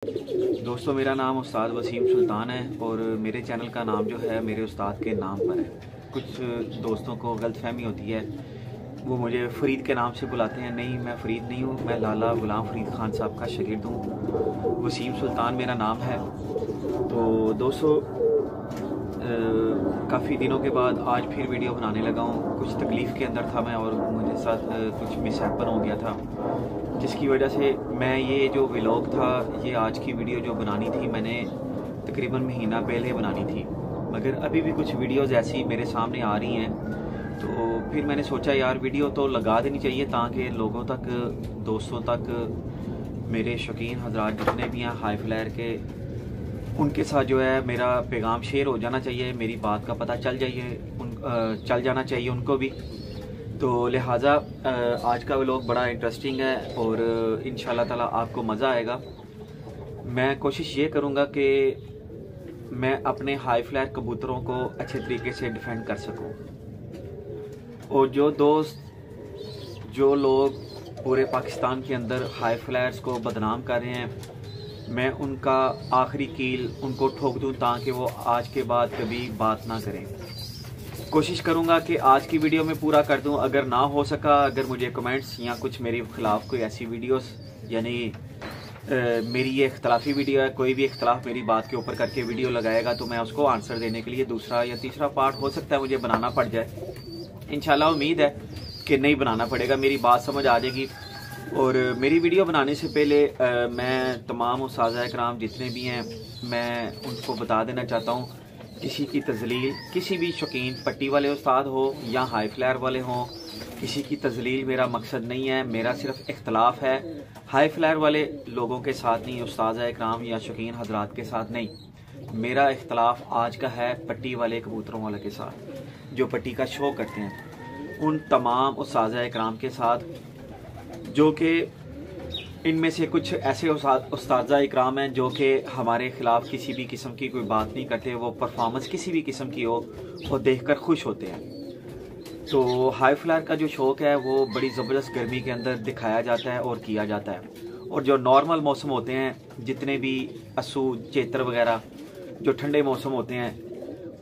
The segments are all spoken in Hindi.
दोस्तों, मेरा नाम उस्ताद वसीम सुल्तान है और मेरे चैनल का नाम जो है मेरे उस्ताद के नाम पर है। कुछ दोस्तों को गलतफहमी होती है, वो मुझे फ़रीद के नाम से बुलाते हैं। नहीं, मैं फ़रीद नहीं हूँ, मैं लाला ग़ुलाम फ़रीद ख़ान साहब का शागिर्द हूँ। वसीम सुल्तान मेरा नाम है। तो दोस्तों, काफ़ी दिनों के बाद आज फिर वीडियो बनाने लगा हूँ। कुछ तकलीफ़ के अंदर था मैं और मुझे साथ कुछ मिसहैपन हो गया था, जिसकी वजह से मैं ये जो व्लॉग था, ये आज की वीडियो जो बनानी थी, मैंने तकरीबन महीना पहले बनानी थी, मगर अभी भी कुछ वीडियोज़ ऐसी मेरे सामने आ रही हैं। तो फिर मैंने सोचा यार वीडियो तो लगा देनी चाहिए ताकि लोगों तक, दोस्तों तक, मेरे शौकीन हजरात जितने भी हैं हाई फ्लायर के, उनके साथ जो है मेरा पैगाम शेयर हो जाना चाहिए, मेरी बात का पता चल जाना चाहिए उनको भी। तो लिहाजा आज का व्लॉग बड़ा इंटरेस्टिंग है और इंशाल्लाह ताला आपको मज़ा आएगा। मैं कोशिश ये करूँगा कि मैं अपने हाई फ्लायर कबूतरों को अच्छे तरीके से डिफेंड कर सकूँ, और जो लोग पूरे पाकिस्तान के अंदर हाई फ्लायर्स को बदनाम कर रहे हैं, मैं उनका आखिरी कील उनको ठोक दूँ ताकि वो आज के बाद कभी बात ना करें। कोशिश करूंगा कि आज की वीडियो में पूरा कर दूं। अगर ना हो सका, अगर मुझे कमेंट्स या कुछ मेरे ख़िलाफ़ कोई ऐसी वीडियोस, यानी मेरी ये इख्तलाफी वीडियो है, कोई भी इख्तलाफ मेरी बात के ऊपर करके वीडियो लगाएगा, तो मैं उसको आंसर देने के लिए दूसरा या तीसरा पार्ट हो सकता है मुझे बनाना पड़ जाए। इंशाल्लाह उम्मीद है कि नहीं बनाना पड़ेगा, मेरी बात समझ आ जाएगी। और मेरी वीडियो बनाने से पहले मैं तमाम उस्ताज़ इकराम जितने भी हैं, मैं उनको बता देना चाहता हूँ, किसी की तजलील, किसी भी शौकीन पट्टी वाले उस्ताद हो या हाई फ्लायर वाले हों, किसी की तजलील मेरा मकसद नहीं है। मेरा सिर्फ इख्तलाफ है हाई फ्लायर वाले लोगों के साथ नहीं, उस्ताद इकराम या शौकीन हजरात के साथ नहीं। मेरा इख्तलाफ आज का है पट्टी वाले कबूतरों वाले के साथ, जो पट्टी का शो करते हैं, उन तमाम उस्ताद इकराम के साथ, जो कि इनमें से कुछ ऐसे उस्ताद इकराम हैं जो कि हमारे ख़िलाफ़ किसी भी किस्म की कोई बात नहीं करते। वो परफॉर्मेंस किसी भी किस्म की हो, वो देखकर खुश होते हैं। तो हाई फ्लायर का जो शौक़ है वो बड़ी ज़बरदस्त गर्मी के अंदर दिखाया जाता है और किया जाता है। और जो नॉर्मल मौसम होते हैं, जितने भी अस्सू चेतर वगैरह जो ठंडे मौसम होते हैं,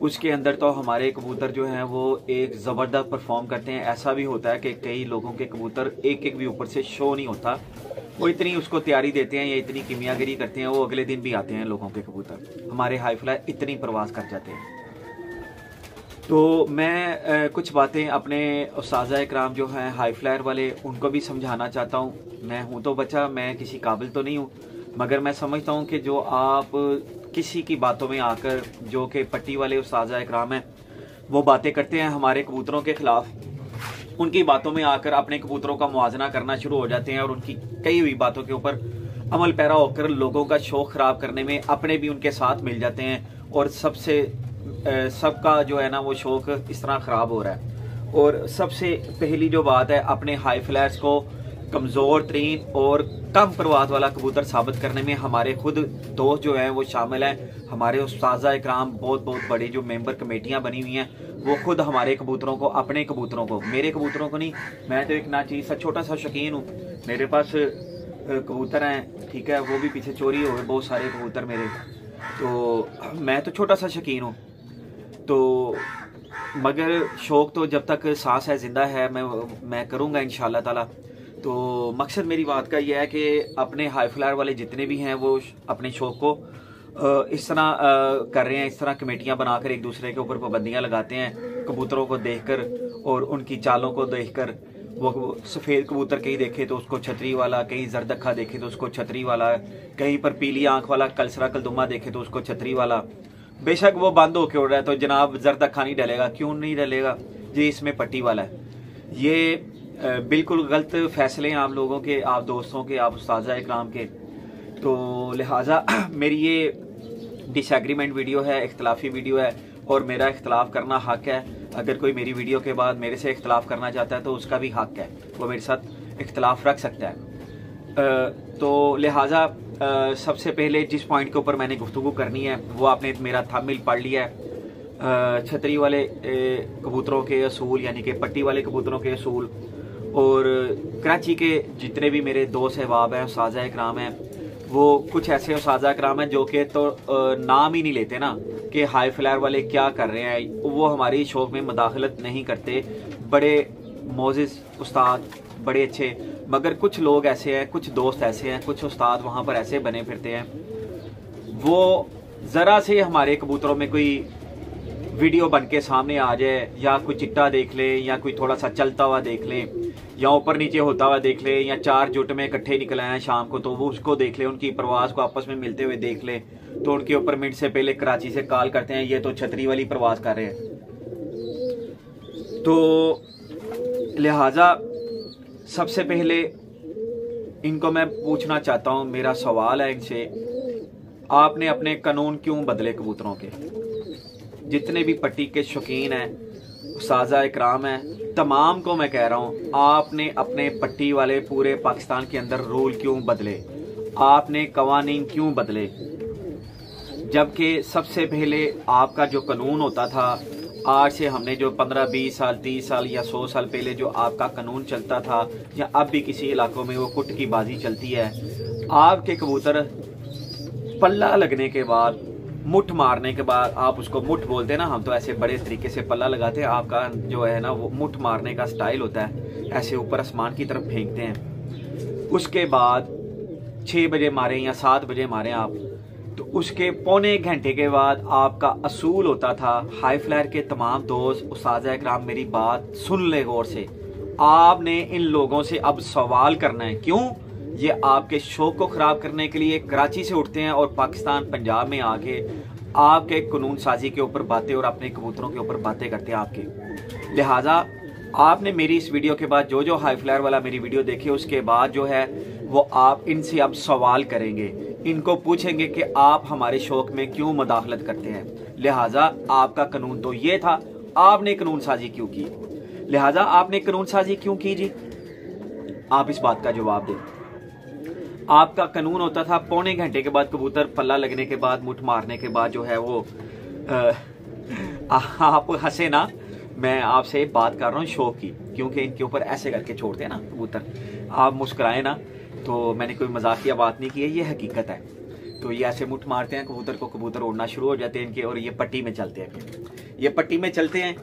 उसके अंदर तो हमारे कबूतर जो हैं वो एक ज़बरदस्त परफॉर्म करते हैं। ऐसा भी होता है कि कई लोगों के कबूतर एक भी ऊपर से शो नहीं होता, वो इतनी उसको तैयारी देते हैं या इतनी कीमियागरी करते हैं, वो अगले दिन भी आते हैं लोगों के कबूतर। हमारे हाई फ्लायर इतनी परवास कर जाते हैं। तो मैं कुछ बातें अपने उस्ताद इकराम जो हैं हाई फ्लायर वाले, उनको भी समझाना चाहता हूँ। मैं हूँ तो बच्चा, मैं किसी काबिल तो नहीं हूँ, मगर मैं समझता हूँ कि जो आप किसी की बातों में आकर, जो कि पट्टी वाले उस्ताद इकराम हैं, वो बातें करते हैं हमारे कबूतरों के ख़िलाफ़, उनकी बातों में आकर अपने कबूतरों का मुआवजा करना शुरू हो जाते हैं और उनकी कई हुई बातों के ऊपर अमल पैरा होकर लोगों का शौक़ ख़राब करने में अपने भी उनके साथ मिल जाते हैं। और सबका जो है ना वो शौक़ इस तरह ख़राब हो रहा है। और सबसे पहली जो बात है, अपने हाई फ्लायर्स को कमज़ोर तरीन और कम परवाज़ वाला कबूतर साबित करने में हमारे खुद दोस्त जो हैं वो शामिल हैं। हमारे उस्ताद इकराम बहुत बड़े जो मेंबर कमेटियां बनी हुई हैं, वो खुद हमारे कबूतरों को, अपने कबूतरों को, मेरे कबूतरों को नहीं, मैं तो एक नाचीज़ सा छोटा सा शौकीन हूँ। मेरे पास कबूतर हैं, ठीक है, वो भी पीछे चोरी हो गए बहुत सारे कबूतर मेरे, तो मैं तो छोटा सा शौकीन हूँ। तो मगर शौक़ तो जब तक सांस है, ज़िंदा है, मैं करूँगा इंशाल्लाह ताला। तो मकसद मेरी बात का यह है कि अपने हाई फ्लायर वाले जितने भी हैं वो अपने शौक़ को इस तरह कर रहे हैं, इस तरह कमेटियां बनाकर एक दूसरे के ऊपर पाबंदियां लगाते हैं कबूतरों को देखकर और उनकी चालों को देखकर। वो सफ़ेद कबूतर कहीं देखे तो उसको छतरी वाला, कहीं जर्द अक्खा देखे तो उसको छतरी वाला, कहीं पर पीली आंख वाला कलसरा कलदुमा देखे तो उसको छतरी वाला। बेशक वो बंद होके उड़ रहा है तो जनाब जर्द अक्खा नहीं डलेगा। क्यों नहीं डलेगा जी? इसमें पट्टी वाला है। ये बिल्कुल गलत फैसले हैं आप लोगों के, आप दोस्तों के, आप उस्ताद इकराम के। तो लिहाजा मेरी ये डिसएग्रीमेंट वीडियो है, इख्तलाफी वीडियो है, और मेरा इख्तलाफ करना हक है। अगर कोई मेरी वीडियो के बाद मेरे से इख्तलाफ करना चाहता है तो उसका भी हक है, वो मेरे साथ इख्तलाफ रख सकता है। तो लिहाजा सबसे पहले जिस पॉइंट के ऊपर मैंने गुफ्तगू करनी है वो आपने मेरा थंबनेल पढ़ लिया है। छतरी वाले कबूतरों के असूल, यानी कि पट्टी वाले कबूतरों के असूल, और कराची के जितने भी मेरे दोस्त अहबाब हैं, उस्ताद इकराम हैं, वो कुछ ऐसे उस्ताद कराम हैं जो कि तो नाम ही नहीं लेते ना कि हाई फ्लायर वाले क्या कर रहे हैं, वो हमारी शौक में मदाखलत नहीं करते। बड़े मोजिज़ उस्ताद, बड़े अच्छे, मगर कुछ लोग ऐसे हैं, कुछ दोस्त ऐसे हैं, कुछ उस्ताद वहाँ पर ऐसे बने फिरते हैं, वो ज़रा से हमारे कबूतरों में कोई वीडियो बन के सामने आ जाए, या कोई चिट्टा देख ले, या कोई थोड़ा सा चलता हुआ देख ले, या ऊपर नीचे होता हुआ देख ले, या चार जुट में इकट्ठे निकल आए हैं शाम को तो वो उसको देख ले, उनकी परवाज़ को आपस में मिलते हुए देख ले, तो उनके ऊपर मिनट से पहले कराची से कॉल करते हैं, ये तो छतरी वाली परवाज़ कर रहे हैं। तो लिहाजा सबसे पहले इनको मैं पूछना चाहता हूँ, मेरा सवाल है इनसे, आपने अपने कानून क्यों बदले कबूतरों के? जितने भी पट्टी के शौकीन हैं, उस्ताद इकराम हैं, तमाम को मैं कह रहा हूँ, आपने अपने पट्टी वाले पूरे पाकिस्तान के अंदर रूल क्यों बदले? आपने कवानीन क्यों बदले? जबकि सबसे पहले आपका जो कानून होता था, आज से हमने जो 15-20 साल 30 साल या 100 साल पहले जो आपका कानून चलता था, या अब भी किसी इलाकों में वो कुट की बाजी चलती है, आपके कबूतर पल्ला लगने के बाद, मुठ मारने के बाद, आप उसको मुठ बोलते हैं ना, हम तो ऐसे बड़े तरीके से पल्ला लगाते हैं, आपका जो है ना वो मुठ मारने का स्टाइल होता है, ऐसे ऊपर आसमान की तरफ फेंकते हैं। उसके बाद 6 बजे मारें या 7 बजे मारें आप, तो उसके पौने एक घंटे के बाद आपका असूल होता था। हाई फ्लायर के तमाम दोस्त, उस्ताद इकराम, मेरी बात सुन ले गौर से, आपने इन लोगों से अब सवाल करना है। क्यों? ये आपके शौक को ख़राब करने के लिए कराची से उठते हैं और पाकिस्तान पंजाब में आके आपके कानून साजी के ऊपर बातें और अपने कबूतरों के ऊपर बातें करते हैं आपके। लिहाजा आपने मेरी इस वीडियो के बाद, जो हाई फ्लायर वाला मेरी वीडियो देखे, उसके बाद जो है वो आप इनसे अब सवाल करेंगे, इनको पूछेंगे कि आप हमारे शौक में क्यों मदाखलत करते हैं। लिहाजा आपका कानून तो ये था, आपने कानून साजी क्यों की? लिहाजा आपने कानून साजी क्यों की जी? आप इस बात का जवाब दें। आपका कानून होता था पौने घंटे के बाद कबूतर पल्ला लगने के बाद, मुठ मारने के बाद जो है वो आप हंसे ना, मैं आपसे बात कर रहा हूँ शौक की, क्योंकि इनके ऊपर ऐसे करके छोड़ते हैं ना कबूतर, आप मुस्कुराए ना, तो मैंने कोई मजाकिया बात नहीं की है, ये हकीकत है। तो ये ऐसे मुठ मारते हैं कबूतर को, कबूतर उड़ना शुरू हो जाते हैं इनके, और ये पट्टी में चलते हैं। ये पट्टी में चलते हैं,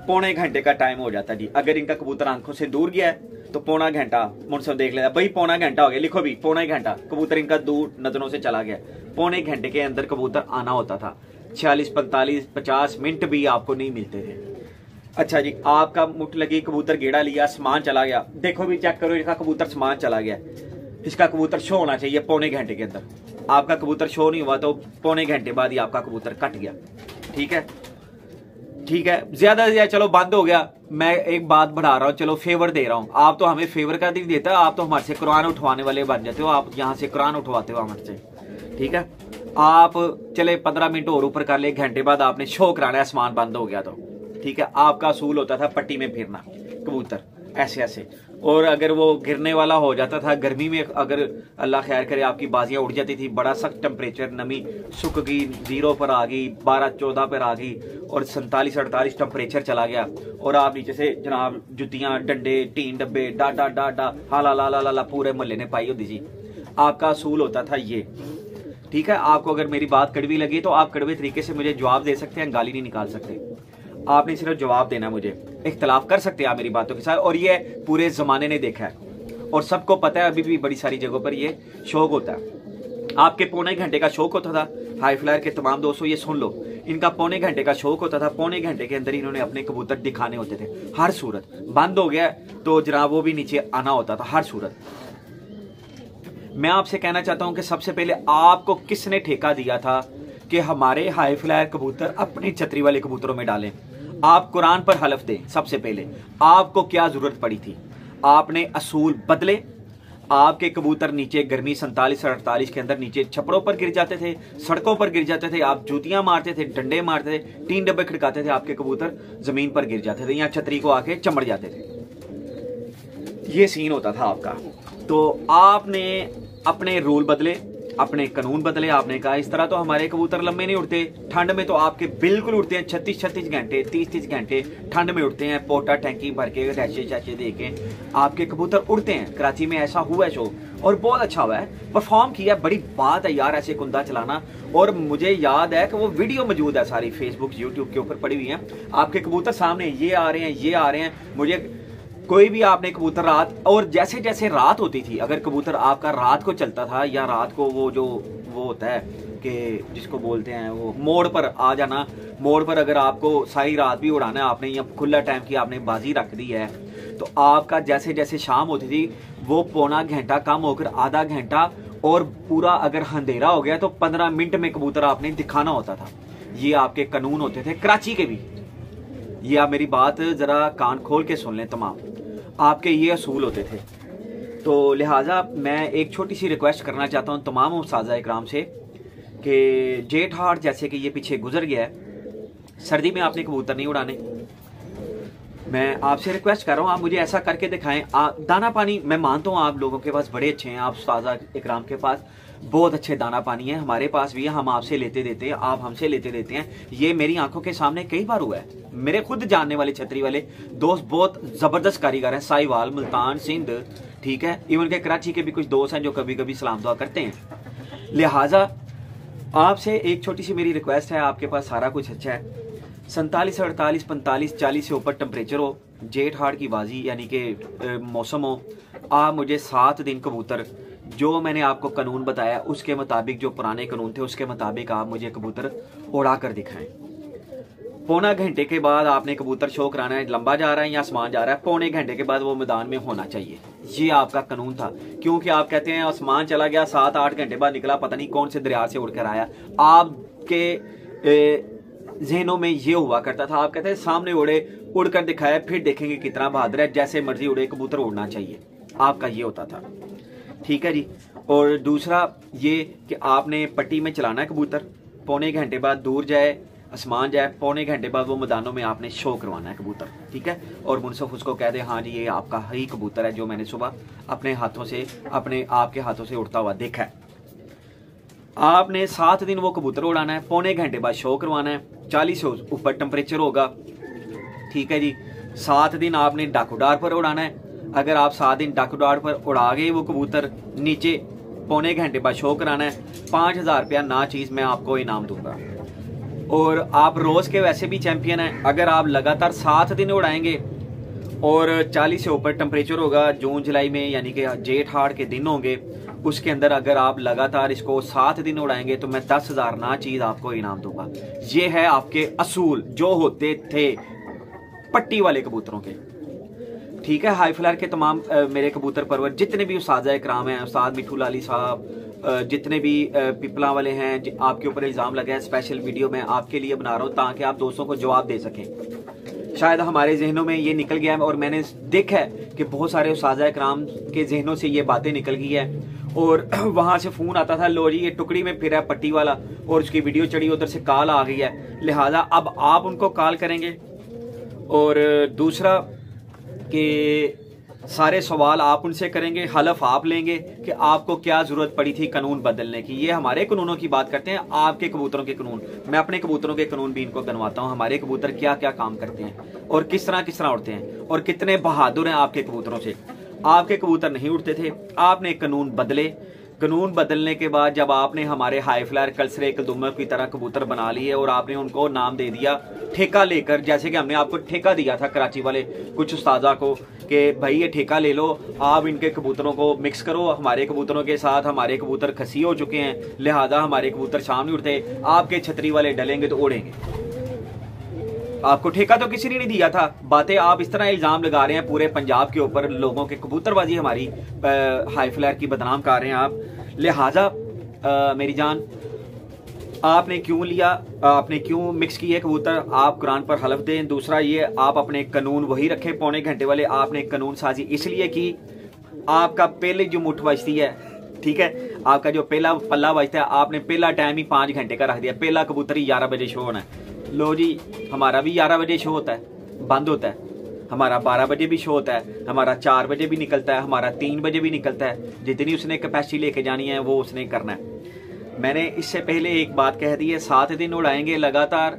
पौने घंटे का टाइम हो जाता है जी। अगर इनका कबूतर आंखों से दूर गया है तो पौना घंटा मुझसे देख लेता, भाई पौना घंटा हो गया, लिखो भी पौना घंटा, कबूतर इनका दूर नजरों से चला गया। पौने घंटे के अंदर कबूतर आना होता था, 40 45 50 मिनट भी आपको नहीं मिलते थे। अच्छा जी, आपका मुठ लगी, कबूतर गेड़ा लिया, सामान चला गया, देखो भी चेक करो, इसका कबूतर सामान चला गया, इसका कबूतर शो होना चाहिए पौने घंटे के अंदर। आपका कबूतर शो नहीं हुआ तो पौने घंटे बाद ही आपका कबूतर कट गया। ठीक है, ठीक है, ज्यादा से ज्यादा चलो बंद हो गया, मैं एक बात बढ़ा रहा हूँ, चलो फेवर दे रहा हूँ। आप तो हमें फेवर का नहीं देता, आप तो हमारे से कुरान उठवाने वाले बन जाते हो, आप यहाँ से कुरान उठवाते हो हमारे से। ठीक है, आप चले 15 मिनट और ऊपर कर ले, घंटे बाद आपने शो कराना है, आसमान बंद हो गया तो ठीक है। आपका असूल होता था पट्टी में फिरना कबूतर ऐसे ऐसे, और अगर वो गिरने वाला हो जाता था गर्मी में, अगर अल्लाह खैर करे आपकी बाजियां उड़ जाती थी, बड़ा सख्त टेम्परेचर, नमी सूख गई, 0 पर आ गई, 12-14 पर आ गई, और 47-48 टेम्परेचर चला गया, और आप नीचे से जनाब जुतियां, डंडे, टीन डब्बे, डाडा डाडा हाला ला ला ला पूरे मोहल्ले ने पाई होती जी। आपका असूल होता था ये। ठीक है, आपको अगर मेरी बात कड़वी लगी तो आप कड़वे तरीके से मुझे जवाब दे सकते हैं, गाली नहीं निकाल सकते। आपने सिर्फ जवाब देना, मुझे इख्तलाफ कर सकते हैं आप मेरी बातों के साथ, और ये पूरे जमाने ने देखा है और सबको पता है, अभी भी बड़ी सारी जगहों पर ये शौक होता है। आपके पौने घंटे का शौक होता था, हाई फ्लायर के तमाम दोस्तों ये सुन लो, इनका पौने घंटे का शौक होता था, पौने घंटे के अंदर इन्होंने अपने कबूतर दिखाने होते थे हर सूरत। बंद हो गया तो जनाब वो भी नीचे आना होता था हर सूरत। मैं आपसे कहना चाहता हूं कि सबसे पहले आपको किसने ठेका दिया था कि हमारे हाई फ्लायर कबूतर अपनी छतरी वाले कबूतरों में डालें? आप कुरान पर हलफ दें। सबसे पहले आपको क्या जरूरत पड़ी थी? आपने असूल बदले, आपके कबूतर नीचे गर्मी 47 और 48 के अंदर नीचे छपड़ों पर गिर जाते थे, सड़कों पर गिर जाते थे, आप जूतियां मारते थे, डंडे मारते थे, टीन डब्बे खड़काते थे, आपके कबूतर जमीन पर गिर जाते थे या छतरी को आके चमड़ जाते थे। ये सीन होता था आपका। तो आपने अपने रूल बदले, अपने कानून बदले। आपने कहा इस तरह तो हमारे कबूतर लंबे नहीं उड़ते, ठंड में तो आपके बिल्कुल उड़ते हैं, 36-36 घंटे 30-30 घंटे ठंड में उड़ते हैं, पोटा टैंकी भर के रैशे शैशे दे के आपके कबूतर उड़ते हैं। कराची में ऐसा हुआ शो, और बहुत अच्छा हुआ है, परफॉर्म किया। बड़ी बात है यार ऐसे कुंदा चलाना। और मुझे याद है कि वो वीडियो मौजूद है सारी फेसबुक यूट्यूब के ऊपर पड़ी हुई है। आपके कबूतर सामने ये आ रहे हैं, ये आ रहे हैं। मुझे कोई भी आपने कबूतर रात, और जैसे जैसे रात होती थी, अगर कबूतर आपका रात को चलता था या रात को वो होता है कि जिसको बोलते हैं वो मोड़ पर आ जाना, मोड़ पर अगर आपको सारी रात भी उड़ाना है आपने, या खुला टाइम की आपने बाजी रख दी है, तो आपका जैसे जैसे शाम होती थी वो पौना घंटा कम होकर आधा घंटा, और पूरा अगर अंधेरा हो गया तो 15 मिनट में कबूतर आपने दिखाना होता था। ये आपके कानून होते थे कराची के भी। ये आप मेरी बात जरा कान खोल के सुन लें, तमाम आपके ये असूल होते थे। तो लिहाजा मैं एक छोटी सी रिक्वेस्ट करना चाहता हूँ तमाम उस्ताज़ा इकराम से कि जेठ हाड़ जैसे कि ये पीछे गुजर गया है, सर्दी में आपने कबूतर नहीं उड़ाने। मैं आपसे रिक्वेस्ट कर रहा हूँ, आप मुझे ऐसा करके दिखाएं। दाना पानी मैं मानता हूँ आप लोगों के पास बड़े अच्छे हैं, आप उस्ताज़ा इकराम के पास बहुत अच्छे दाना पानी है, हमारे पास भी है, हम आपसे लेते देते हैं, आप हमसे लेते देते हैं। ये मेरी आंखों के सामने कई बार हुआ है। मेरे खुद जानने वाले छतरी वाले दोस्त बहुत ज़बरदस्त कारीगर हैं, साहिवाल, मुल्तान, सिंध, ठीक है, इवन के कराची के भी कुछ दोस्त हैं जो कभी कभी सलाम दुआ करते हैं। लिहाजा आपसे एक छोटी सी मेरी रिक्वेस्ट है, आपके पास सारा कुछ अच्छा है, 47, 48, 45, 40 से ऊपर टेम्परेचर हो, जेठ हाड़ की बाजी यानी कि मौसम हो, आप मुझे 7 दिन कबूतर जो मैंने आपको कानून बताया उसके मुताबिक, जो पुराने कानून थे उसके मुताबिक आप मुझे कबूतर उड़ा कर दिखाएं। पौना घंटे के बाद आपने कबूतर शो कराना है, लंबा जा रहा है या आसमान जा रहा है, पौने घंटे के बाद वो मैदान में होना चाहिए। ये आपका कानून था, क्योंकि आप कहते हैं आसमान चला गया 7-8 घंटे बाद निकला, पता नहीं कौन से दरिया से उड़कर आया। आपके जहनों में ये हुआ करता था, आप कहते हैं सामने उड़े, उड़कर दिखाया, फिर देखेंगे कितना बहादुर है, जैसे मर्जी उड़े, कबूतर उड़ना चाहिए, आपका ये होता था। ठीक है जी। और दूसरा ये कि आपने पट्टी में चलाना है कबूतर, पौने घंटे बाद दूर जाए, आसमान जाए, पौने घंटे बाद वो मैदानों में आपने शो करवाना है कबूतर, ठीक है। और मुनसफ उसको कह दे हाँ जी ये आपका ही कबूतर है जो मैंने सुबह अपने हाथों से, अपने आपके हाथों से उड़ता हुआ देखा है। आपने 7 दिन वो कबूतर उड़ाना है, पौने घंटे बाद शो करवाना है, 40 से ऊपर टेम्परेचर होगा, ठीक है जी। 7 दिन आपने डाकूडार पर उड़ाना है। अगर आप 7 दिन डाकूडार पर उड़ा गए वो कबूतर, नीचे पौने घंटे बाद शो कराना है, 5000 रुपया ना चीज़ मैं आपको इनाम दूंगा। और आप रोज़ के वैसे भी चैंपियन हैं, अगर आप लगातार 7 दिन उड़ाएंगे और 40 से ऊपर टेम्परेचर होगा जून जुलाई में, यानी कि जेठ हाड़ के दिन होंगे, उसके अंदर अगर आप लगातार इसको 7 दिन उड़ाएंगे तो मैं 10,000 ना चीज़ आपको इनाम दूंगा। ये है आपके असूल जो होते थे पट्टी वाले कबूतरों के, ठीक है। हाई फ्लायर के तमाम मेरे कबूतर परवर जितने भी उस्ताद इकराम हैं, उस्ताद मिठू लाली साहब, जितने भी पिपला वाले हैं, आपके ऊपर इल्ज़ाम लगा है, स्पेशल वीडियो मैं आपके लिए बना रहा हूँ ताकि आप दोस्तों को जवाब दे सकें। शायद हमारे जहनों में ये निकल गया है और मैंने देखा है कि बहुत सारे उस्ताद इकराम के जहनों से ये बातें निकल गई है। और वहाँ से फ़ोन आता था, लो जी ये टुकड़ी में फिर है पट्टी वाला, और उसकी वीडियो चढ़ी, उधर से कॉल आ गई है, लिहाजा अब आप उनको कॉल करेंगे। और दूसरा कि सारे सवाल आप उनसे करेंगे, हलफ आप लेंगे कि आपको क्या ज़रूरत पड़ी थी कानून बदलने की। ये हमारे कानूनों की बात करते हैं, आपके कबूतरों के कानून, मैं अपने कबूतरों के कानून भी इनको बनवाता हूँ, हमारे कबूतर क्या क्या काम करते हैं और किस तरह उड़ते हैं और कितने बहादुर हैं आपके कबूतरों से। आपके कबूतर नहीं उड़ते थे, आपने कानून बदले, कानून बदलने के बाद जब आपने हमारे हाई फ्लायर कलसरे कदुम्मा की तरह कबूतर बना लिए और आपने उनको नाम दे दिया ठेका लेकर, जैसे कि हमने आपको ठेका दिया था कराची वाले कुछ उस्तादा को कि भाई ये ठेका ले लो, आप इनके कबूतरों को मिक्स करो हमारे कबूतरों के साथ, हमारे कबूतर खसी हो चुके हैं, लिहाजा हमारे कबूतर शाम नहीं उड़ते, आपके छतरी वाले डलेंगे तो उड़ेंगे। आपको ठेका तो किसी ने नहीं दिया था। बातें आप इस तरह इल्जाम लगा रहे हैं पूरे पंजाब के ऊपर, लोगों के कबूतरबाजी हमारी हाई फ्लायर की बदनाम कर रहे हैं आप। लिहाजा मेरी जान, आपने क्यों लिया, आपने क्यों मिक्स किए कबूतर, आप कुरान पर हलफ दें। दूसरा ये, आप अपने कानून वही रखें पौने घंटे वाले। आपने कानून साजी इसलिए की, आपका पहले जो मुठ बजती है, ठीक है, आपका जो पहला पल्ला बजता है, आपने पहला टाइम ही 5 घंटे का रख दिया। पहला कबूतर ही 11 बजे शो होना है। लो जी, हमारा भी 11 बजे शो होता है, बंद होता है, हमारा 12 बजे भी शो होता है, हमारा 4 बजे भी निकलता है, हमारा 3 बजे भी निकलता है। जितनी उसने कैपेसिटी लेके जानी है वो उसने करना है। मैंने इससे पहले एक बात कह दी है, 7 दिन उड़ाएंगे लगातार,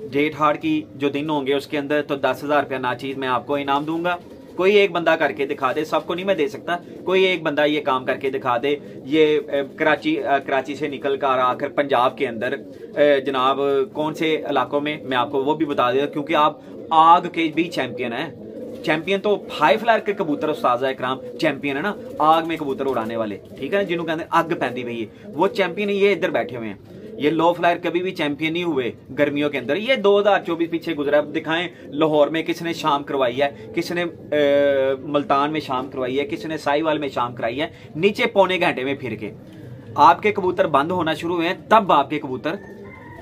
जेठ हाड़ की जो दिन होंगे उसके अंदर, तो 10,000 रुपया ना चीज़ मैं आपको इनाम दूंगा। कोई एक बंदा करके दिखा दे, सबको नहीं मैं दे सकता, कोई एक बंदा ये काम करके दिखा दे। ये कराची से निकल कर आकर पंजाब के अंदर जनाब कौन से इलाकों में, मैं आपको वो भी बता देता, क्योंकि आप आग के भी चैंपियन हैं। चैंपियन तो हाई फ्लायर के कबूतर उस्ताद इकराम चैंपियन है ना, आग में कबूतर उड़ाने वाले, ठीक है ना, जिन्होंने कहते हैं अग पैंदी भई, वो चैंपियन ये इधर बैठे हुए हैं। ये लो फ्लायर कभी भी चैंपियन नहीं हुए गर्मियों के अंदर। ये 2024 पीछे गुजरा, दिखाएं लाहौर में किसने शाम करवाई है, किसने मुल्तान में शाम करवाई है, किसने साहिवाल में शाम कराई है, नीचे पौने घंटे में फिर के आपके कबूतर बंद होना शुरू हुए हैं, तब आपके कबूतर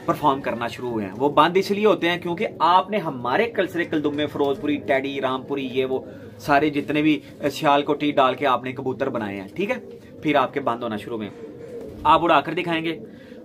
परफॉर्म करना शुरू हुए हैं। वो बंद इसलिए होते हैं क्योंकि आपने हमारे कलसरे कलदुमे, फिरोजपुरी, टैडी, रामपुरी, ये वो सारे जितने भी सियालकोटी डाल के आपने कबूतर बनाए हैं, ठीक है, फिर आपके बंद होना शुरू हुए। आप उड़ाकर दिखाएंगे,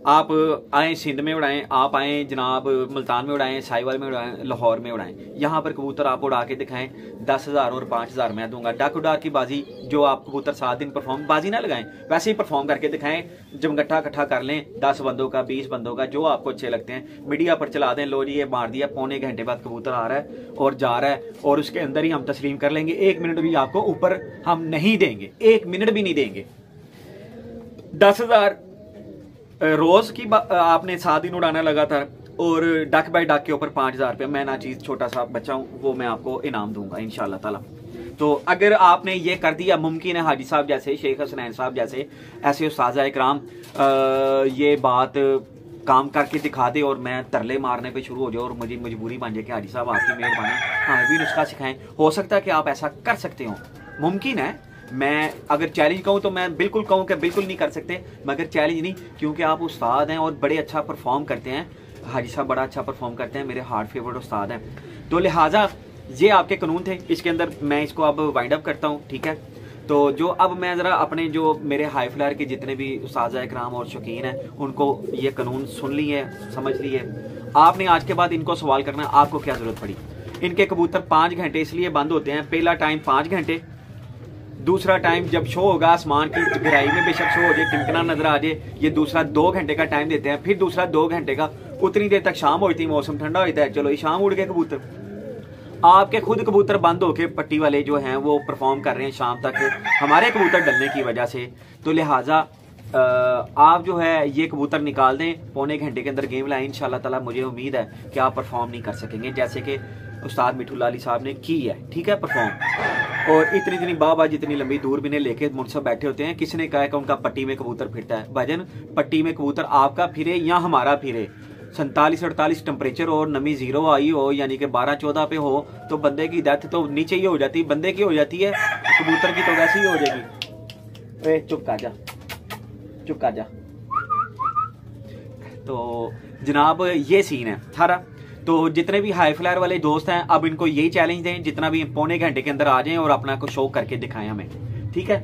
आप आए सिंध में उड़ाएं, आप आए जनाब मुल्तान में उड़ाएं, साहिवाल में उड़ाएं, लाहौर में उड़ाएं, यहाँ पर कबूतर आप उड़ा के दिखाएं। 10,000 और 5,000 मैं दूंगा। डक उड़ा की बाजी जो आप कबूतर 7 दिन परफॉर्म, बाजी ना लगाएं, वैसे ही परफॉर्म करके दिखाएं। जमगट्ठा इकट्ठा कर लें 10 बंदों का, 20 बंदों का, जो आपको अच्छे लगते हैं, मीडिया पर चला दें, लो जी ये मार दिया, पौने घंटे बाद कबूतर आ रहा है और जा रहा है, और उसके अंदर ही हम तस्लीम कर लेंगे। 1 मिनट भी आपको ऊपर हम नहीं देंगे, 1 मिनट भी नहीं देंगे। 10,000 रोज की आपने 7 दिन उड़ाना लगातार, और डक बाय डक के ऊपर 5,000 रुपया, मैं ना चीज छोटा सा बच्चा हूं, वो मैं आपको इनाम दूंगा इंशाल्लाह ताला। तो अगर आपने ये कर दिया, मुमकिन है हाजी साहब जैसे, शेख हसनैन साहब जैसे ऐसे उस्ताद इकराम ये बात काम करके दिखा दे और मैं तरले मारने पे शुरू हो जाऊँ और मुझे मजबूरी बन जाए कि हाजी साहब आपकी मेहरबानी, हाँ भी नुस्खा सिखाएं। हो सकता है कि आप ऐसा कर सकते हो, मुमकिन है। मैं अगर चैलेंज कहूँ तो मैं बिल्कुल कहूँ कि बिल्कुल नहीं कर सकते, मगर चैलेंज नहीं, क्योंकि आप उस्ताद हैं और बड़े अच्छा परफॉर्म करते हैं। हाजी साहब बड़ा अच्छा परफॉर्म करते हैं, मेरे हार्ट फेवरेट उस्ताद हैं। तो लिहाजा ये आपके कानून थे, इसके अंदर मैं इसको अब वाइंड अप करता हूँ, ठीक है। तो जो अब मैं ज़रा अपने जो मेरे हाई फ्लायर के जितने भी उस्ताद इकराम और शौकीन हैं, उनको ये कानून सुन लिए, समझ लिए। आपने आज के बाद इनको सवाल करना, आपको क्या ज़रूरत पड़ी। इनके कबूतर 5 घंटे इसलिए बंद होते हैं, पहला टाइम 5 घंटे, दूसरा टाइम जब शो होगा आसमान की गहराई में बेशक शो हो जाए, टिमकना नजर आ जाए, ये दूसरा 2 घंटे का टाइम देते हैं, फिर दूसरा 2 घंटे का, उतनी देर तक शाम होती है, मौसम ठंडा होता है, चलो ये शाम उड़ गए कबूतर। आपके खुद कबूतर बंद होके पट्टी वाले जो हैं वो परफॉर्म कर रहे हैं शाम तक, हमारे कबूतर डलने की वजह से। तो लिहाजा आप जो है ये कबूतर निकाल दें, पौने घंटे के अंदर गेम लाएं, इंशाल्लाह ताला मुझे उम्मीद है कि आप परफॉर्म नहीं कर सकेंगे जैसे कि उस्ताद मिठू लाली साहब ने की है, ठीक है, परफॉर्म। और इतनी बाबा जितनी लंबी दूर भी लेके मुनसब बैठे होते हैं, किसने कहा कि उनका पट्टी में कबूतर फिरता है। भजन पट्टी में कबूतर आपका फिरे या हमारा फिरे, 47-48 टेम्परेचर और नमी 0 आई हो, यानी कि 12-14 पे हो, तो बंदे की डेथ तो नीचे ही हो जाती, बंदे की हो जाती है, कबूतर की तो वैसे ही हो जाएगी। चुप कर जा, चुप कर जा। तो जनाब ये सीन है सारा। तो जितने भी हाई फ्लायर वाले दोस्त हैं, अब इनको यही चैलेंज दें, जितना भी पौने घंटे के अंदर आ जाएं और अपना को शो करके दिखाएं हमें, ठीक है।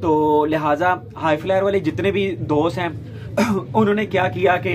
तो लिहाजा हाई फ्लायर वाले जितने भी दोस्त हैं उन्होंने क्या किया कि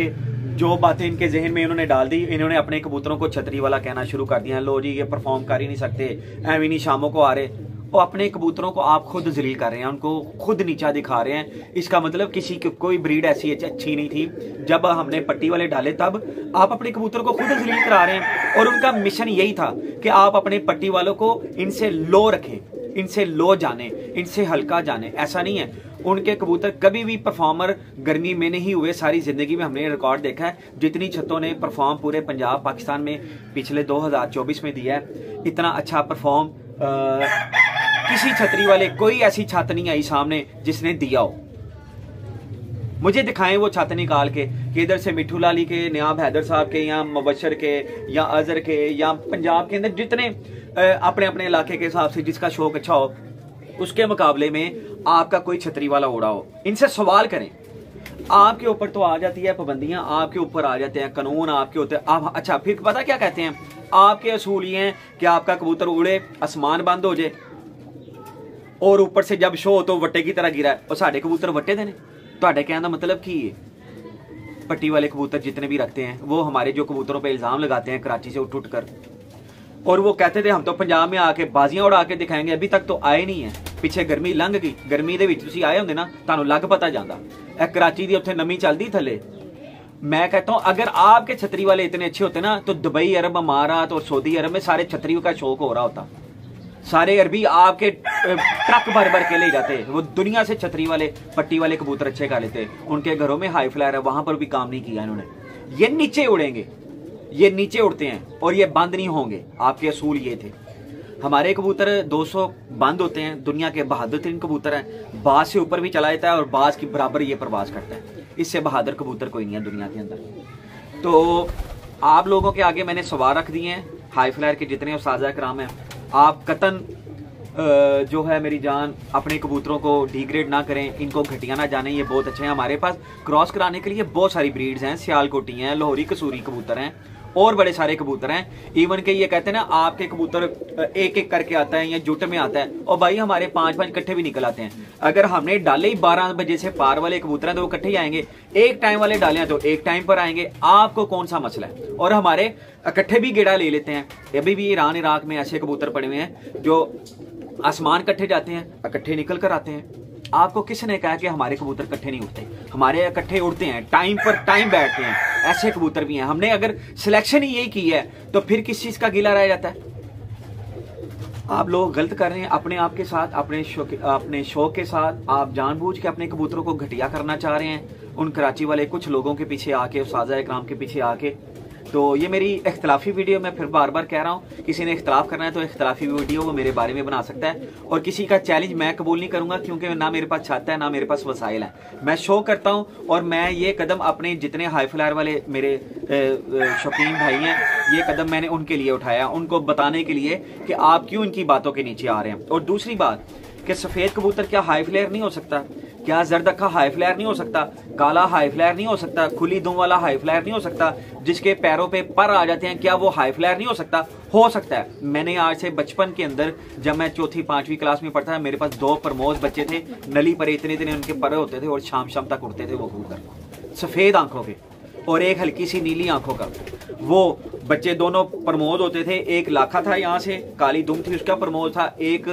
जो बातें इनके जहन में इन्होंने डाल दी, इन्होंने अपने कबूतरों को छतरी वाला कहना शुरू कर दिया। लो जी ये परफॉर्म कर ही नहीं सकते, एवं नहीं शामों को आ रहे, और अपने कबूतरों को आप खुद जलील कर रहे हैं, उनको खुद नीचा दिखा रहे हैं। इसका मतलब किसी की कोई ब्रीड ऐसी अच्छी नहीं थी, जब हमने पट्टी वाले डाले तब आप अपने कबूतर को खुद जलील करा रहे हैं। और उनका मिशन यही था कि आप अपने पट्टी वालों को इनसे लो रखें, इनसे लो जाने, इनसे हल्का जाने। ऐसा नहीं है, उनके कबूतर कभी भी परफॉर्मर गर्मी में नहीं हुए। सारी जिंदगी में हमने रिकॉर्ड देखा है, जितनी छतों ने परफॉर्म पूरे पंजाब पाकिस्तान में पिछले 2024 में दिया है, इतना अच्छा परफॉर्म किसी छतरी वाले कोई ऐसी छत नहीं आई सामने जिसने दिया हो। मुझे दिखाएं वो छत निकाल के कि इधर से मिठू लाली के, नियाब हैदर साहब के, या मुबशर के, या अजहर के, या पंजाब के अंदर जितने अपने अपने इलाके के हिसाब से जिसका शौक अच्छा हो, उसके मुकाबले में आपका कोई छतरी वाला उड़ा हो। इनसे सवाल करें। आपके ऊपर तो आ जाती है पाबंदियां, आपके ऊपर आ जाते हैं कानून, आपके होते हैं आप। अच्छा फिर पता क्या कहते हैं, आपके असूल ये हैं कि आपका कबूतर उड़े, आसमान बंद हो जाए, और ऊपर से जब शो हो तो वट्टे की तरह गिरा, और साढ़े कबूतर वट्टे देने। ਤੁਹਾਡੇ कहने का मतलब की है, पट्टी वाले कबूतर जितने भी रखते हैं वो हमारे जो कबूतरों पे इल्जाम लगाते हैं कराची से उठ कर, और वो कहते थे हम तो पंजाब में आके बाजियां उड़ा के दिखाएंगे, अभी तक तो आए नहीं है। पिछे गर्मी लंघ गई, गर्मी ਦੇ ਵਿੱਚ ਤੁਸੀਂ ਆਏ ਹੁੰਦੇ ਨਾ ਤੁਹਾਨੂੰ ਲੱਗ ਪਤਾ ਜਾਂਦਾ ਇਹ कराची ਦੀ ਉੱਥੇ ਨਮੀ ਚੱਲਦੀ थले। मैं कहता हूं अगर आपके छतरी वाले इतने अच्छे होते ना, तो दुबई, अरब अमारात और सऊदी अरब में सारे छतरियों का शौक हो रहा होता। सारे अरबी आपके ट्रक भर भर के ले जाते हैं। वो दुनिया से छतरी वाले पट्टी वाले कबूतर अच्छे खा लेते हैं। उनके घरों में हाई फ्लायर है, वहां पर भी काम नहीं किया इन्होंने। ये नीचे उड़ेंगे, ये नीचे उड़ते हैं और ये बंद नहीं होंगे। आपके असूल ये थे। हमारे कबूतर 200 बंद होते हैं, दुनिया के बहादुर तरीन कबूतर हैं। बाज से ऊपर भी चला जाता है और बाज की बराबर ये प्रवास करता है। इससे बहादुर कबूतर कोई नहीं है दुनिया के अंदर। तो आप लोगों के आगे मैंने सवाल रख दिए हैं, हाई फ्लायर के जितने उस्ताद कराम हैं, आप कतन जो है मेरी जान अपने कबूतरों को डिग्रेड ना करें, इनको घटिया ना जाने। ये बहुत अच्छे हैं। हमारे पास क्रॉस कराने के लिए बहुत सारी ब्रीड्स हैं, सियालकोटी हैं, लाहौरी कसूरी कबूतर हैं और बड़े सारे कबूतर हैं। इवन के ये कहते हैं ना आपके कबूतर एक एक करके आता है या जुट में आता है, और भाई हमारे 5-5 इकट्ठे भी निकल आते हैं। अगर हमने डाले ही 12 बजे से पार वाले कबूतर हैं तो वो इकट्ठे ही आएंगे। एक टाइम वाले डाले हैं तो एक टाइम पर आएंगे। आपको कौन सा मसला है? और हमारे इकट्ठे भी गेड़ा ले लेते हैं। अभी भी ईरान इराक में ऐसे कबूतर पड़े हुए हैं जो आसमान इकट्ठे जाते हैं, इकट्ठे निकल कर आते हैं। आपको किसने कहा कि हमारे कबूतर इकट्ठे नहीं उड़ते? हमारे इकट्ठे उड़ते हैं, टाइम पर टाइम बैठते हैं। ऐसे कबूतर भी हैं। हमने अगर सिलेक्शन ही यही की है तो फिर किस चीज का गिला रह जाता है? आप लोग गलत कर रहे हैं अपने आप के साथ, अपने शौक के साथ। आप जानबूझ के अपने कबूतरों को घटिया करना चाह रहे हैं उन कराची वाले कुछ लोगों के पीछे आके, उस्ताद इकराम के पीछे आके। तो ये मेरी इख्तलाफी वीडियो, मैं फिर बार बार कह रहा हूँ, किसी ने इख्तलाफ करना है तो इख्तलाफी वीडियो वो मेरे बारे में बना सकता है। और किसी का चैलेंज मैं कबूल नहीं करूंगा, क्योंकि ना मेरे पास छत है ना मेरे पास वसाइल है। मैं शो करता हूँ और मैं ये कदम अपने जितने हाई फ्लायर वाले मेरे शौकीन भाई हैं, ये कदम मैंने उनके लिए उठाया, उनको बताने के लिए कि आप क्यों इनकी बातों के नीचे आ रहे हैं। और दूसरी बात कि सफेद कबूतर क्या हाई फ्लेयर नहीं हो सकता? क्या जर्द अक्खा हाई फ्लायर नहीं हो सकता? काला हाई फ्लायर नहीं हो सकता? खुली दुम वाला हाई फ्लायर नहीं हो सकता? जिसके पैरों पे पर आ जाते हैं, क्या वो हाई फ्लायर नहीं हो सकता? हो सकता है। मैंने आज से बचपन के अंदर, जब मैं 4th-5वीं क्लास में पढ़ता था, मेरे पास 2 प्रमोद बच्चे थे, नली पर इतने इतने उनके पर होते थे और शाम शाम तक उड़ते थे वो कबूतर, सफेद आंखों के और एक हल्की सी नीली आंखों का। वो बच्चे दोनों प्रमोद होते थे। एक लाखा था यहाँ से, काली दुम थी, उसका प्रमोद था। एक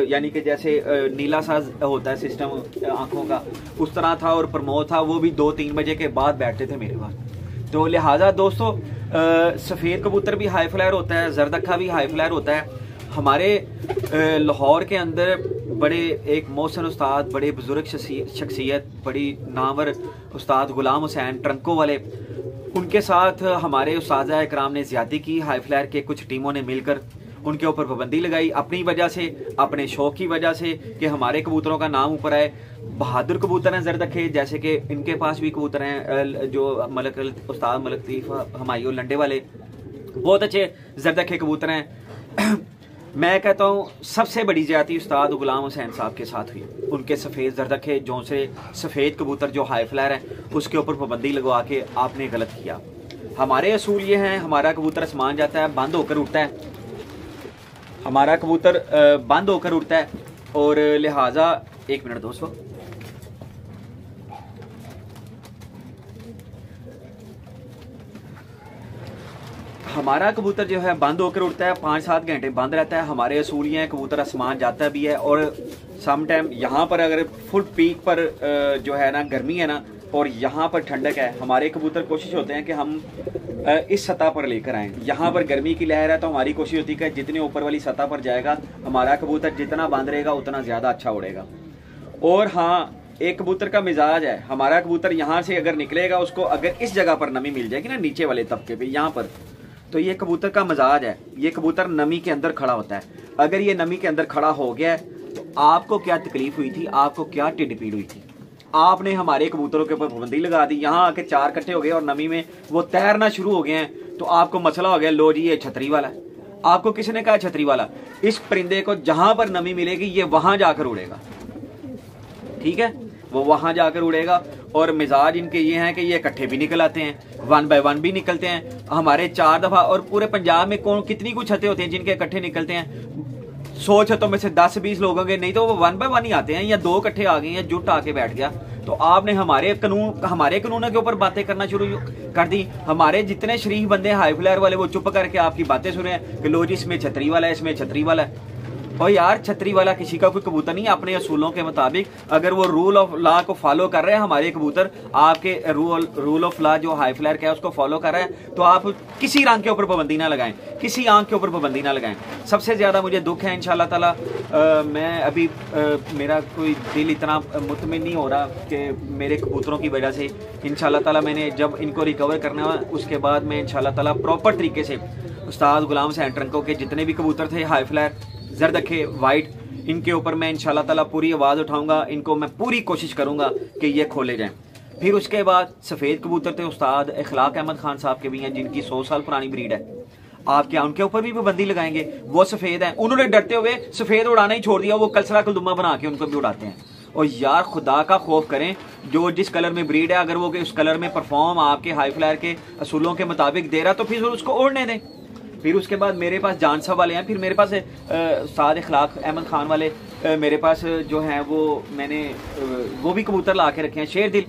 यानी कि जैसे नीला सा होता है सिस्टम आंखों का, उस तरह था और प्रमोद था। वो भी 2-3 बजे के बाद बैठते थे मेरे पास। तो लिहाजा दोस्तों, सफ़ेद कबूतर भी हाई फ्लायर होता है, जरदक्खा भी हाई फ्लायर होता है। हमारे लाहौर के अंदर बड़े एक मोहसिन उस्ताद, बड़े बुजुर्ग शख्सियत, बड़ी नामवर उस्ताद गुलाम हुसैन ट्रंको वाले, उनके साथ हमारे उस्ताद इकराम ने ज़्यादती की। हाई फ्लायर के कुछ टीमों ने मिलकर उनके ऊपर पाबंदी लगाई, अपनी वजह से, अपने शौक की वजह से, कि हमारे कबूतरों का नाम ऊपर आए। बहादुर कबूतर हैं जरदखे, जैसे कि इनके पास भी कबूतर हैं जो उस्ताद मलक लतीफ़ हमायूं लंडे वाले, बहुत अच्छे जरदखे कबूतर हैं। मैं कहता हूँ सबसे बड़ी ज्यादती उस्ताद गुलाम हुसैन साहब के साथ हुई। उनके सफ़ेद जरदखे जो से सफ़ेद कबूतर जो हाई फ्लायर है, उसके ऊपर पाबंदी लगवा के आपने गलत किया। हमारे असूल ये हैं, हमारा कबूतर आसमान जाता है, बंद होकर उड़ता है। हमारा कबूतर बंद होकर उड़ता है और लिहाजा, एक मिनट दोस्तों, हमारा कबूतर जो है बंद होकर उड़ता है, 5-7 घंटे बंद रहता है। हमारे असूल ये हैं, कबूतर आसमान जाता भी है। और सम टाइम यहाँ पर अगर फुल पीक पर जो है ना गर्मी है ना, और यहाँ पर ठंडक है, हमारे कबूतर कोशिश होते हैं कि हम इस सतह पर लेकर आएँ। यहाँ पर गर्मी की लहर है तो हमारी कोशिश होती है कि जितने ऊपर वाली सतह पर जाएगा हमारा कबूतर, जितना बंद रहेगा उतना ज़्यादा अच्छा उड़ेगा। और हाँ, एक कबूतर का मिजाज है, हमारा कबूतर यहाँ से अगर निकलेगा, उसको अगर इस जगह पर नमी मिल जाएगी ना, नीचे वाले तबके पे यहाँ पर, तो ये कबूतर का मिजाज है, ये कबूतर नमी के अंदर खड़ा होता है। अगर ये नमी के अंदर खड़ा हो गया है तो आपको क्या तकलीफ हुई थी, आपको क्या टिड्ड पीड़ हुई थी? आपने हमारे कबूतरों के ऊपर पाबंदी लगा दी, यहाँ आके 4 इकट्ठे हो गए और नमी में वो तैरना शुरू हो गए हैं, तो आपको मसला हो गया, लो जी ये छतरी वाला है। आपको किसने कहा छतरी वाला? इस परिंदे को जहां पर नमी मिलेगी ये वहां जाकर उड़ेगा, ठीक है, वो वहां जाकर उड़ेगा। और मिजाज इनके ये हैं कि ये इकट्ठे भी निकल आते हैं, 1 by 1 भी निकलते हैं। हमारे 4 दफा, और पूरे पंजाब में कौन कितनी कुछ छतें होती हैं जिनके इकट्ठे निकलते हैं? 100 छतों में से 10-20 लोग होंगे, नहीं तो वो 1 by 1 ही आते हैं, या 2 इकट्ठे आ गए या जुट आके बैठ गया। तो आपने हमारे कानूनों के ऊपर बातें करना शुरू कर दी। हमारे जितने शरीफ बंदे हाई फ्लायर वाले, वो चुप करके आपकी बातें सुने कि लो जी इसमें छतरी वाला है, इसमें छतरी वाला है। और यार छतरी वाला किसी का कोई कबूतर नहीं, अपने असूलों के मुताबिक अगर वो रूल ऑफ लॉ को फॉलो कर रहे हैं, हमारे कबूतर आपके रूल ऑफ लॉ जो हाई फ्लायर का है उसको फॉलो कर रहा है, तो आप किसी रंग के ऊपर पाबंदी ना लगाएं, किसी आंख के ऊपर पाबंदी ना लगाएं। सबसे ज्यादा मुझे दुख है इंशाल्लाह ताला, मैं अभी मेरा कोई दिल इतना मुतमिन नहीं हो रहा कि मेरे कबूतरों की वजह से इंशाल्लाह ताला मैंने जब इनको रिकवर करना है उसके बाद मैं इंशाल्लाह ताला प्रॉपर तरीके से उस्ताद गुलाम हुसैन ट्रंको के जितने भी कबूतर थे हाई फ्लायर, जरदखे, वाइट, इनके ऊपर मैं इंशाल्लाह ताला पूरी आवाज़ उठाऊंगा, इनको मैं पूरी कोशिश करूंगा कि ये खोले जाएं। फिर उसके बाद सफ़ेद कबूतर थे, उस्ताद इखलाक अहमद खान साहब के भी हैं जिनकी 100 साल पुरानी ब्रीड है। आप क्या उनके ऊपर भी पाबंदी लगाएंगे? वो सफ़ेद हैं, उन्होंने डरते हुए सफ़ेद उड़ाना ही छोड़ दिया, वो कलसरा कलदुमा बना के उनको भी उड़ाते हैं। और यार खुदा का खौफ करें, जो जिस कलर में ब्रीड है अगर वो उस कलर में परफॉर्म आपके हाई फ्लायर के असूलों के मुताबिक दे रहा तो फिर उसको उड़ने दें। फिर उसके बाद मेरे पास जानसा वाले हैं, फिर मेरे पास उस्ताद इखलाक अहमद खान वाले मेरे पास जो हैं वो मैंने वो भी कबूतर ला के रखे हैं। शेर दिल,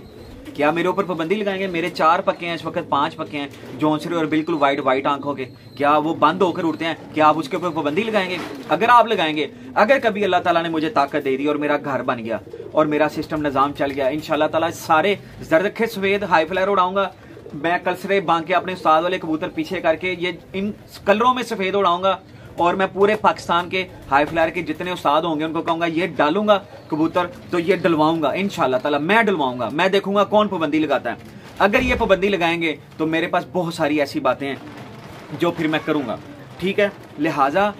क्या मेरे ऊपर पाबंदी लगाएंगे? मेरे 4 पक्के हैं इस वक्त, 5 पक्के हैं जौनसरे और बिल्कुल वाइट आंखों के, क्या वो बंद होकर उड़ते हैं? क्या आप उसके ऊपर पाबंदी लगाएंगे? अगर आप लगाएंगे, अगर कभी अल्लाह ताला ने मुझे ताकत दे दी और मेरा घर बन गया और मेरा सिस्टम निज़ाम चल गया, इंशाल्लाह ताला सारे जरदखे सफ़ेद हाई फ्लायर उड़ाऊंगा मैं, कलसरे बांध के अपने उस्ताद वाले कबूतर पीछे करके ये इन कलरों में सफ़ेद उड़ाऊंगा और मैं पूरे पाकिस्तान के हाई फ्लायर के जितने उस्ताद होंगे उनको कहूंगा ये डालूंगा कबूतर तो ये डलवाऊंगा इंशाल्लाह ताला, मैं डलवाऊंगा, मैं देखूंगा कौन पाबंदी लगाता है। अगर ये पाबंदी लगाएंगे तो मेरे पास बहुत सारी ऐसी बातें हैं जो फिर मैं करूंगा, ठीक है। लिहाजा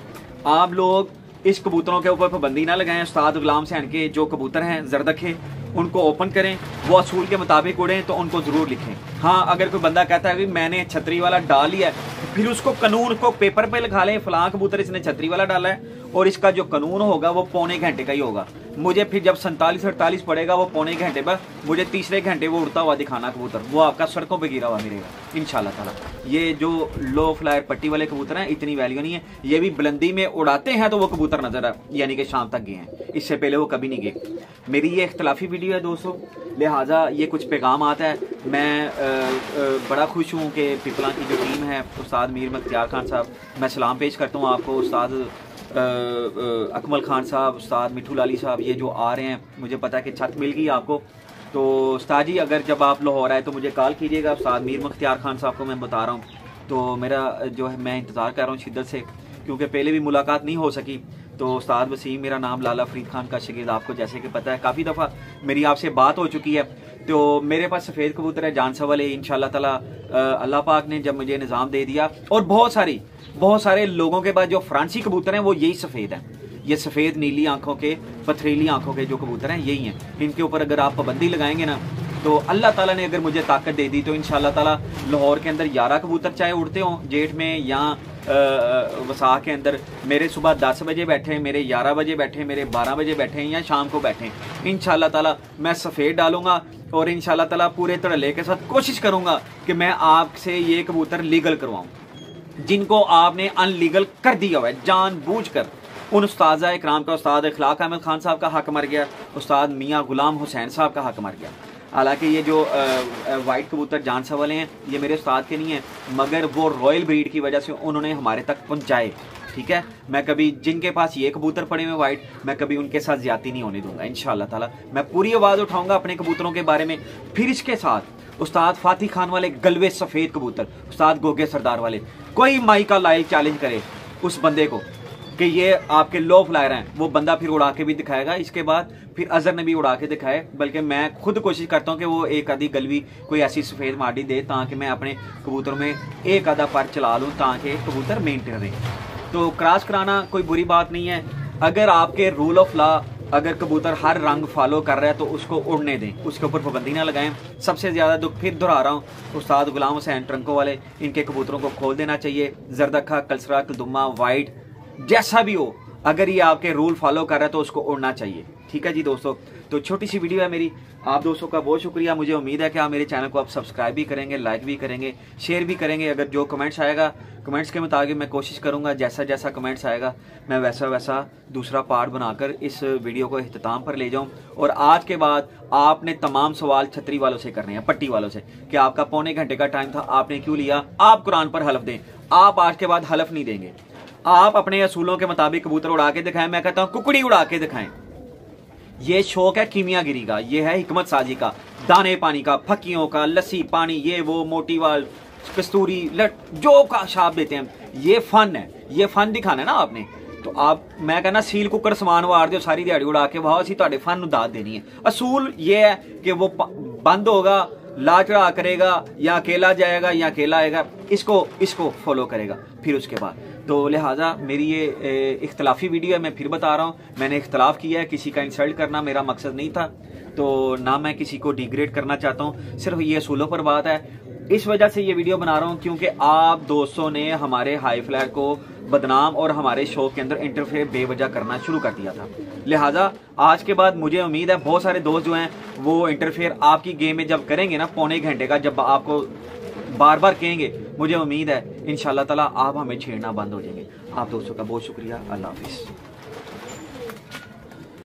आप लोग इस कबूतरों के ऊपर पाबंदी ना लगाएं। उस्ताद गुलाम हुसैन के जो कबूतर हैं जरदखे, उनको ओपन करें, वो असूल के मुताबिक उड़ें तो उनको जरूर लिखें। हाँ, अगर कोई बंदा कहता है कि मैंने छतरी वाला डाल लिया है, फिर उसको कानून को पेपर पे लिखा लें, फलां कबूतर इसने छतरी वाला डाला है और इसका जो कानून होगा वो पौने घंटे का ही होगा। मुझे फिर जब 47-48 पड़ेगा वो पौने घंटे पर, मुझे तीसरे घंटे वो उड़ता हुआ दिखाना कबूतर, वो आपका सड़कों पे गिरा हुआ मिलेगा इंशाल्लाह ताला। ये जो लो फ्लायर पट्टी वाले कबूतर हैं इतनी वैल्यू नहीं है, ये भी बुलंदी में उड़ाते हैं तो वो कबूतर नजर यानी कि शाम तक गए हैं, इससे पहले वो कभी नहीं गए। मेरी ये इख्तलाफी वीडियो है दोस्तों, लिहाजा ये कुछ पैगाम आता है। मैं बड़ा खुश हूँ कि पिपला की जो टीम है, उस्ताद मीर मुख्तियार खान साहब, मैं सलाम पेश करता हूँ आपको, उस्ताद अकमल खान साहब, उस्ताद मिठू लाली साहब, ये जो आ रहे हैं, मुझे पता है कि छत मिल गई आपको। तो उस्ताद जी अगर जब आप लाहौर आए तो मुझे कॉल कीजिएगा, उस्ताद मीर मुख्तियार खान साहब को मैं बता रहा हूँ। तो मेरा जो है मैं इंतज़ार कर रहा हूँ शिद्दत से, क्योंकि पहले भी मुलाकात नहीं हो सकी। तो उस्ताद वसीम मेरा नाम, लाला फरीद खान का शागिर्द, आपको जैसे कि पता है काफ़ी दफ़ा मेरी आपसे बात हो चुकी है। तो मेरे पास सफ़ेद कबूतर है जानसा वाले, इंशाल्लाह ताला अल्लाह पाक ने जब मुझे निज़ाम दे दिया, और बहुत सारे लोगों के पास जो फ्रांसी कबूतर हैं वो यही सफ़ेद हैं, ये सफ़ेद नीली आंखों के, पथरीली आंखों के जो कबूतर हैं यही हैं। इनके ऊपर अगर आप पाबंदी लगाएंगे ना तो अल्लाह ताला ने अगर मुझे ताकत दे दी तो इंशाल्लाह ताला लाहौर के अंदर 11 कबूतर चाहे उड़ते हों जेठ में या वसा के अंदर, मेरे सुबह 10 बजे बैठे, मेरे 11 बजे बैठे, मेरे 12 बजे बैठे या शाम को बैठे, इंशाल्लाह ताला मैं सफ़ेद डालूंगा और इंशाल्लाह ताला पूरे धड़ल्ले के साथ कोशिश करूंगा कि मैं आपसे ये कबूतर लीगल करवाऊँ। जिनको आपने अनलीगल कर दिया हुआ है जानबूझकर, उन उस्ताद इकराम का, उस्ताद इखलाक अहमद खान साहब का हक मर गया, उस्ताद मियाँ गुलाम हुसैन साहब का हक मर गया। हालांकि ये जो वाइट कबूतर जानसा वाले हैं ये मेरे उस्ताद के नहीं हैं, मगर वो रॉयल ब्रीड की वजह से उन्होंने हमारे तक पहुँचाए, ठीक है। मैं कभी जिनके पास ये कबूतर पड़े हुए वाइट, मैं कभी उनके साथ ज्यादती नहीं होने दूंगा इंशाल्लाह ताला। मैं पूरी आवाज़ उठाऊंगा अपने कबूतरों के बारे में। फिर इसके साथ उस्ताद फातिह खान वाले गलवे सफ़ेद कबूतर, उस्ताद गोगे सरदार वाले, कोई माई का लाइव चैलेंज करे उस बंदे को कि ये आपके लो फ्लायर हैं, वो बंदा फिर उड़ा के भी दिखाएगा। इसके बाद फिर अजहर ने भी उड़ा के दिखाए, बल्कि मैं खुद कोशिश करता हूँ कि वो एक आधी गलवी कोई ऐसी सफ़ेद मार्डी दे ताकि मैं अपने कबूतरों में एक आधा पर चला लूँ ताकि कबूतर मेंटेन रहे। तो क्रॉस कराना कोई बुरी बात नहीं है। अगर आपके रूल ऑफ लॉ, अगर कबूतर हर रंग फॉलो कर रहा है तो उसको उड़ने दें, उसके ऊपर पाबंदी ना लगाएं। सबसे ज़्यादा दुख फिर दोहरा रहा हूँ, उस्ताद गुलाम हुसैन ट्रंको वाले, इनके कबूतरों को खोल देना चाहिए। जरदखा, कलसरा, कलदुमा, वाइट, जैसा भी हो, अगर ये आपके रूल फॉलो कर रहा है तो उसको उड़ना चाहिए, ठीक है जी दोस्तों। तो छोटी सी वीडियो है मेरी, आप दोस्तों का बहुत शुक्रिया। मुझे उम्मीद है कि आप मेरे चैनल को आप सब्सक्राइब भी करेंगे, लाइक भी करेंगे, शेयर भी करेंगे। अगर जो कमेंट्स आएगा, कमेंट्स के मुताबिक मैं कोशिश करूंगा जैसा जैसा कमेंट्स आएगा मैं वैसा वैसा दूसरा पार्ट बनाकर इस वीडियो को इख्तिताम पर ले जाऊं। और आज के बाद आपने तमाम सवाल छतरी वालों से करने हैं, पट्टी वालों से, कि आपका पौने घंटे का टाइम था, आपने क्यों लिया। आप कुरान पर हलफ दें, आप आज के बाद हलफ नहीं देंगे। आप अपने असूलों के मुताबिक कबूतर उड़ा के दिखाएं, मैं कहता हूं कुकड़ी उड़ा के दिखाएं। ये शौक है कीमियागिरी का, ये है हिकमत साजी का, दाने पानी का, फक्कियों का, लस्सी पानी, ये वो मोटी वाल कस्तूरी लट जो का शाप देते हैं, ये फन है, ये फन दिखाना है ना आपने। तो आप मैं कहना सील कुकर समान वार दो सारी दिहाड़ी उड़ा के, वाह सी तुहाडे फन नूं दाद देनी है। असूल ये है कि वो बंद होगा, ला चढ़ा करेगा, या अकेला जाएगा या अकेला आएगा, इसको फॉलो करेगा फिर उसके बाद। तो लिहाजा मेरी ये इख्तलाफी वीडियो है, मैं फिर बता रहा हूँ, मैंने इख्तलाफ किया है, किसी का इंसल्ट करना मेरा मकसद नहीं था, तो ना मैं किसी को डिग्रेड करना चाहता हूँ, सिर्फ ये असूलों पर बात है। इस वजह से ये वीडियो बना रहा हूँ क्योंकि आप दोस्तों ने हमारे हाई फ्लायर को बदनाम और हमारे शो के अंदर इंटरफेयर बेवजह करना शुरू कर दिया था। लिहाजा आज के बाद मुझे उम्मीद है बहुत सारे दोस्त जो हैं वो इंटरफेयर आपकी गेम में जब करेंगे ना, पौने घंटे का जब आपको बार बार कहेंगे, मुझे उम्मीद है इंशाल्लाह ताला आप हमें छेड़ना बंद हो जाएंगे। आप दोस्तों का बहुत शुक्रिया। अल्लाह हाफिज़।